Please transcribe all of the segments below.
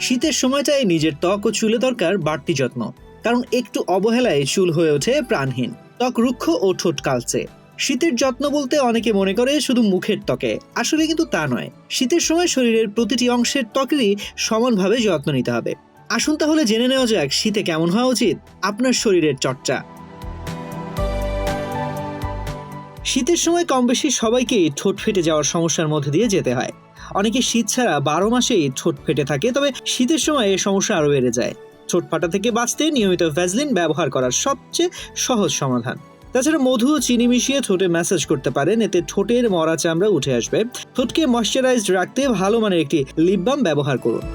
শীতের সময়টায় নিজের ত্বক ও চুলে দরকার বাড়তি যত্ন, কারণ একটু অবহেলায় চুল হয়ে ওঠে প্রাণহীন, ত্বক রুক্ষ ও ঠোঁট কালচে। শীতের যত্ন বলতে অনেকে মনে করে শুধু মুখের ত্বকে, আসলে কিন্তু তা নয়। শীতের সময় শরীরের প্রতিটি অংশের ত্বকেরই সমানভাবে যত্ন নিতে হবে। আসুন তাহলে জেনে নেওয়া যাক শীতে কেমন হওয়া উচিত আপনার শরীরের চর্চা। শীতের সময় কম বেশি সবাইকেই ঠোঁট ফেটে যাওয়ার সমস্যার মধ্যে দিয়ে যেতে হয়। অনেকে শীত ছাড়া 12 মাসেই ঠোঁট ফেটে থাকে, তবে শীতের সময় এই সমস্যা আরো বেড়ে যায়। ঠোঁট ফাটা থেকে বাঁচতে নিয়মিত ভ্যাসলিন ব্যবহার করার সবচেয়ে সহজ সমাধান। তাছাড়া মধু ও চিনি মিশিয়ে ঠোঁটে ম্যাসাজ করতে পারেন, এতে ঠোঁটের মরা চামড়া উঠে আসবে। ঠোঁটকে ময়শ্চারাইজড রাখতে ভালো মানের একটি লিপ বাম ব্যবহার করুন।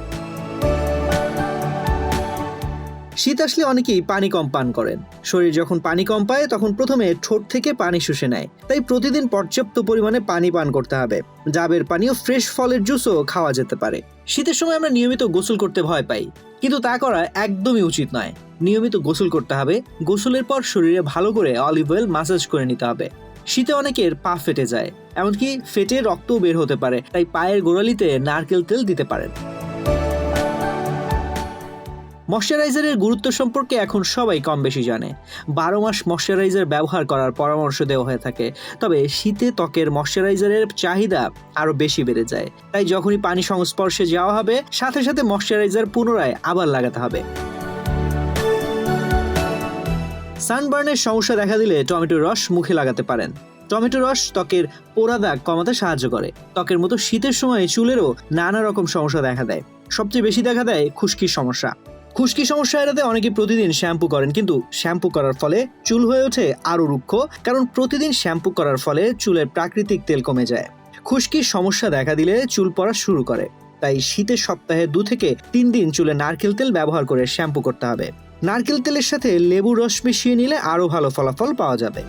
শীত আসলে অনেকেই পানি কম পান করেন। শরীর যখন পানি কম পায় তখন প্রথমে ঠোঁট থেকে পানি শুষে নেয়, তাই প্রতিদিন পর্যাপ্ত পরিমাণে পানি পান করতে হবে। ডাবের পানি ও ফ্রেশ ফলের জুসও খাওয়া যেতে পারে। শীতের সময় আমরা নিয়মিত গোসল করতে ভয় পাই, কিন্তু তা করা একদমই উচিত নয়। নিয়মিত গোসল করতে হবে। গোসলের পর শরীরে ভালো করে অলিভ অয়েল মাসাজ করে নিতে হবে। শীতে অনেকের পা ফেটে যায়, এমনকি ফেটে রক্তও বের হতে পারে, তাই পায়ের গোড়ালিতে নারকেল তেল দিতে পারেন। ময়শ্চারাইজারের গুরুত্ব সম্পর্কে এখন সবাই কম বেশি জানে। 12 মাস ময়শ্চারাইজার ব্যবহার করার পরামর্শ দেওয়া হয়ে থাকে, তবে শীতে ত্বকের ময়শ্চারাইজারের চাহিদা আরো বেশি বেড়ে যায়। তাই যখনই পানি সংস্পর্শে যাওয়া হবে, সাথে সাথে ময়শ্চারাইজার পুনরায় আবার লাগাতে হবে। সানবার্নের সমস্যা দেখা দিলে টমেটোর রস মুখে লাগাতে পারেন। টমেটো রস ত্বকের পোড়া দাগ কমাতে সাহায্য করে। ত্বকের মতো শীতের সময় চুলেরও নানা রকম সমস্যা দেখা দেয়। সবচেয়ে বেশি দেখা দেয় খুশকির সমস্যা। খুশকি সমস্যা এড়াতে অনেকে প্রতিদিন শ্যাম্পু করেন, কিন্তু শ্যাম্পু করার ফলে চুল হয়ে ওঠে আরো রুক্ষ, কারণ প্রতিদিন শ্যাম্পু করার ফলে চুলের প্রাকৃতিক তেল কমে যায়। খুশকির সমস্যা দেখা দিলে চুল পড়া শুরু করে, তাই শীতের সপ্তাহে 2 থেকে 3 দিন চুলে নারকেল তেল ব্যবহার করে শ্যাম্পু করতে হবে। নারকেল তেলের সাথে লেবুর রস মিশিয়ে নিলে আরো ভালো ফলাফল পাওয়া যাবে।